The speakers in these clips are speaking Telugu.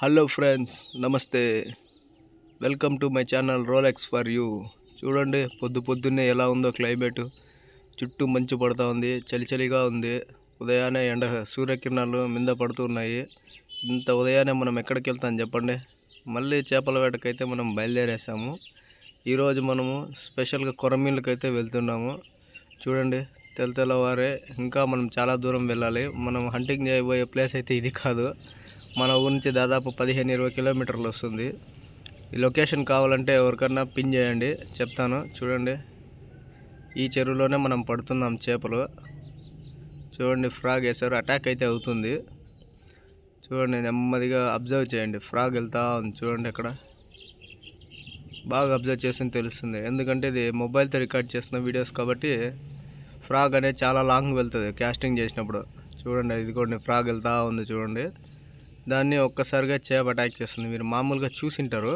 హలో ఫ్రెండ్స్, నమస్తే. Welcome to my channel Rolex for you. చూడండి పొద్దున్నే ఎలా ఉందో క్లైమేట్. చుట్టూ మంచు పడుతూ ఉంది, చలిగా ఉంది. ఉదయాన్నే సూర్యకిరణాలు మింద పడుతున్నాయి. ఇంత ఉదయాన్నే మనం ఎక్కడికి వెళ్తాం చెప్పండి. మళ్ళీ చేపల వేటకైతే మనం బయలుదేరేసాము. ఈరోజు మనము స్పెషల్గా కొరమీన్లకైతే వెళ్తున్నాము. చూడండి, తెల్లవారే ఇంకా మనం చాలా దూరం వెళ్ళాలి. మనం హంటింగ్ చేయబోయే ప్లేస్ అయితే ఇది కాదు. మన ఊరి నుంచి దాదాపు 15-20 కిలోమీటర్లు వస్తుంది. ఈ లొకేషన్ కావాలంటే ఎవరికన్నా పిన్ చేయండి, చెప్తాను. చూడండి, ఈ చెరువులోనే మనం పడుతున్నాం చేపలు. చూడండి, ఫ్రాగ్ వేసారు, అటాక్ అయితే అవుతుంది. చూడండి, నెమ్మదిగా అబ్జర్వ్ చేయండి. ఫ్రాగ్ వెళ్తా ఉంది చూడండి. అక్కడ బాగా అబ్జర్వ్ చేస్తే తెలుస్తుంది, ఎందుకంటే ఇది మొబైల్తో రికార్డ్ చేస్తున్న వీడియోస్ కాబట్టి ఫ్రాగ్ అనేది చాలా లాంగ్ వెళ్తుంది కాస్టింగ్ చేసినప్పుడు. చూడండి, ఇది కూడా ఫ్రాగ్ వెళ్తూ ఉంది చూడండి. దాన్ని ఒక్కసారిగా చేప అటాక్ చేస్తుంది. మీరు మామూలుగా చూసింటారు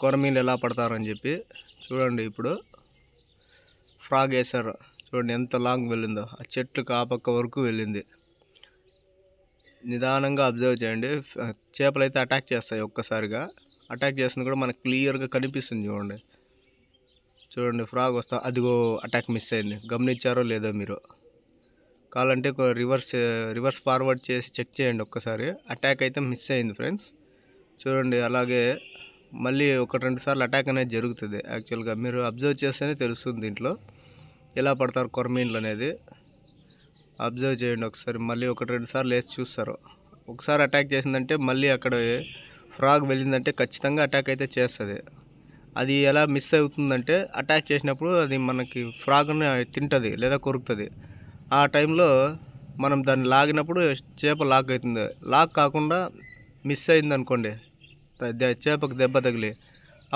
కొరమీన్లు ఎలా పడతారని చెప్పి. చూడండి, ఇప్పుడు ఫ్రాగ్ వేసారు చూడండి, ఎంత లాంగ్ వెళ్ళిందో. ఆ చెట్లు కాపక్క వరకు వెళ్ళింది. నిదానంగా అబ్జర్వ్ చేయండి. చేపలు అయితే అటాక్ చేస్తాయి. ఒక్కసారిగా అటాక్ చేస్తుంది కూడా మనకు క్లియర్గా కనిపిస్తుంది. చూడండి ఫ్రాగ్ వస్తా, అదిగో అటాక్ మిస్ అయింది. గమనించారో లేదో మీరు? కావాలంటే రివర్స్ ఫార్వర్డ్ చేసి చెక్ చేయండి ఒక్కసారి. అటాక్ అయితే మిస్ అయింది ఫ్రెండ్స్. చూడండి, అలాగే మళ్ళీ 1-2 సార్లు అటాక్ అనేది జరుగుతుంది. యాక్చువల్గా మీరు అబ్జర్వ్ చేస్తేనే తెలుస్తుంది దీంట్లో ఎలా పడతారు కొరమీన్లు అనేది. అబ్జర్వ్ చేయండి ఒకసారి. మళ్ళీ 1-2 సార్లు వేసి చూస్తారు. ఒకసారి అటాక్ చేసిందంటే మళ్ళీ అక్కడ ఫ్రాగ్ వెళ్ళిందంటే ఖచ్చితంగా అటాక్ అయితే చేస్తుంది. అది ఎలా మిస్ అవుతుందంటే, అటాక్ చేసినప్పుడు అది మనకి ఫ్రాగ్ని తింటుంది లేదా కొరుకుతుంది. ఆ టైంలో మనం దాన్ని లాగినప్పుడు చేప లాక్ అవుతుంది. లాక్ కాకుండా మిస్ అయింది అనుకోండి, చేపకు దెబ్బ తగిలి,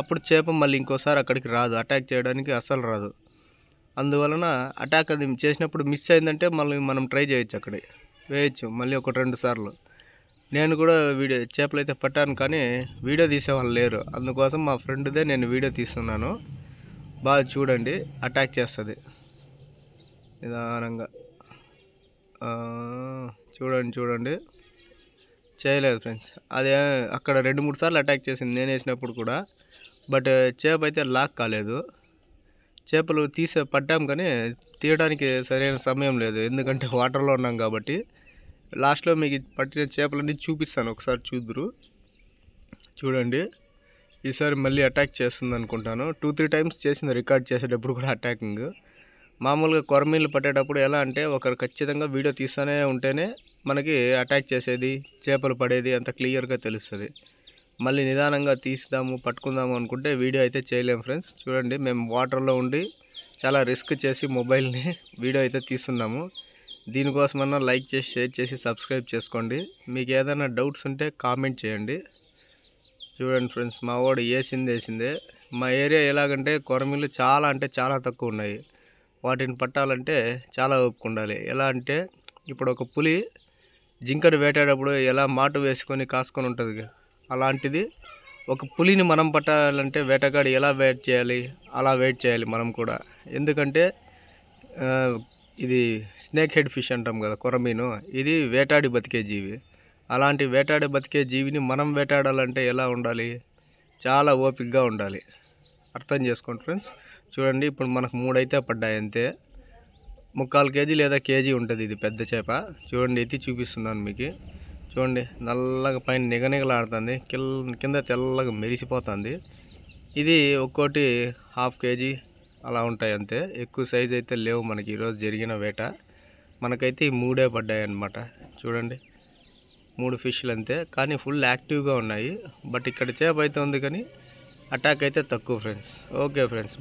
అప్పుడు చేప మళ్ళీ ఇంకోసారి అక్కడికి రాదు, అటాక్ చేయడానికి అస్సలు రాదు. అందువలన అటాక్ అది చేసినప్పుడు మిస్ అయిందంటే మళ్ళీ మనం ట్రై చేయొచ్చు, అక్కడికి వేయచ్చు మళ్ళీ 1-2 సార్లు. నేను కూడా చేపలు అయితే పట్టాను, కానీ వీడియో తీసేవాళ్ళు లేరు. అందుకోసం మా ఫ్రెండ్దే నేను వీడియో తీస్తున్నాను. బాగా చూడండి, అటాక్ చేస్తుంది నిదానంగా. చూడండి చేయలేదు ఫ్రెండ్స్. అదే అక్కడ 2-3 సార్లు అటాక్ చేసింది నేను వేసినప్పుడు కూడా. బట్ చేప అయితే లాక్ కాలేదు. చేపలు పట్టాం, కానీ తీయడానికి సరైన సమయం లేదు, ఎందుకంటే వాటర్లో ఉన్నాం కాబట్టి. లాస్ట్లో మీకు పట్టిన చేపలన్నీ చూపిస్తాను, ఒకసారి చూద్దురు. చూడండి, ఈసారి మళ్ళీ అటాక్ చేస్తుంది అనుకుంటాను. 2-3 టైమ్స్ చేసింది రికార్డ్ చేసేటప్పుడు కూడా అటాకింగ్. మామూలుగా కొరమీన్లు పట్టేటప్పుడు ఎలా అంటే, ఒకరు ఖచ్చితంగా వీడియో తీస్తూనే ఉంటేనే మనకి అటాక్ చేసేది, చేపలు పడేది అంత క్లియర్గా తెలుస్తుంది. మళ్ళీ నిదానంగా తీస్తాము పట్టుకుందాము అనుకుంటే వీడియో అయితే చేయలేము ఫ్రెండ్స్. చూడండి, మేము వాటర్లో ఉండి చాలా రిస్క్ చేసి మొబైల్ని వీడియో అయితే తీస్తున్నాము. దీనికోసమన్నా లైక్ చేసి, షేర్ చేసి, సబ్స్క్రైబ్ చేసుకోండి. మీకు ఏదైనా డౌట్స్ ఉంటే కామెంట్ చేయండి. చూడండి ఫ్రెండ్స్, మా వాడు వేసిందే. మా ఏరియా ఎలాగంటే కొరమీన్లు చాలా అంటే చాలా తక్కువ ఉన్నాయి. వాటిని పట్టాలంటే చాలా ఓపిక ఉండాలి. ఎలా అంటే, ఇప్పుడు ఒక పులి జింకను వేటాడేటప్పుడు ఎలా మాటు వేసుకొని కాసుకొని ఉంటుంది, అలాంటిది ఒక పులిని మనం పట్టాలంటే వేటగాడు ఎలా వెయిట్ చేయాలి, అలా వెయిట్ చేయాలి మనం కూడా. ఎందుకంటే ఇది స్నేక్ హెడ్ ఫిష్ అంటాం కదా కొరమీను, ఇది వేటాడి బతికే జీవి. అలాంటి వేటాడి బతికే జీవిని మనం వేటాడాలంటే ఎలా ఉండాలి? చాలా ఓపికగా ఉండాలి. అర్థం చేసుకోండి ఫ్రెండ్స్. చూడండి, ఇప్పుడు మనకు 3 అయితే పడ్డాయి అంతే. 3/4 కేజీ లేదా కేజీ ఉంటుంది ఇది పెద్ద చేప. చూడండి, ఎత్తి చూపిస్తున్నాను మీకు. చూడండి, నల్లగా పైన నిగనిగలాడుతుంది, కింద తెల్లగా మెరిసిపోతుంది. ఇది ఒక్కోటి 1/2 కేజీ అలా ఉంటాయి అంతే. ఎక్కువ సైజు అయితే లేవు మనకి ఈరోజు జరిగిన వేట. మనకైతే ఈ 3 పడ్డాయి అన్నమాట. చూడండి, 3 ఫిష్లు అంతే, కానీ ఫుల్ యాక్టివ్గా ఉన్నాయి. బట్ ఇక్కడ చేప అయితే ఉంది, కానీ అటాక్ అయితే తక్కువ ఫ్రెండ్స్. Okay friends.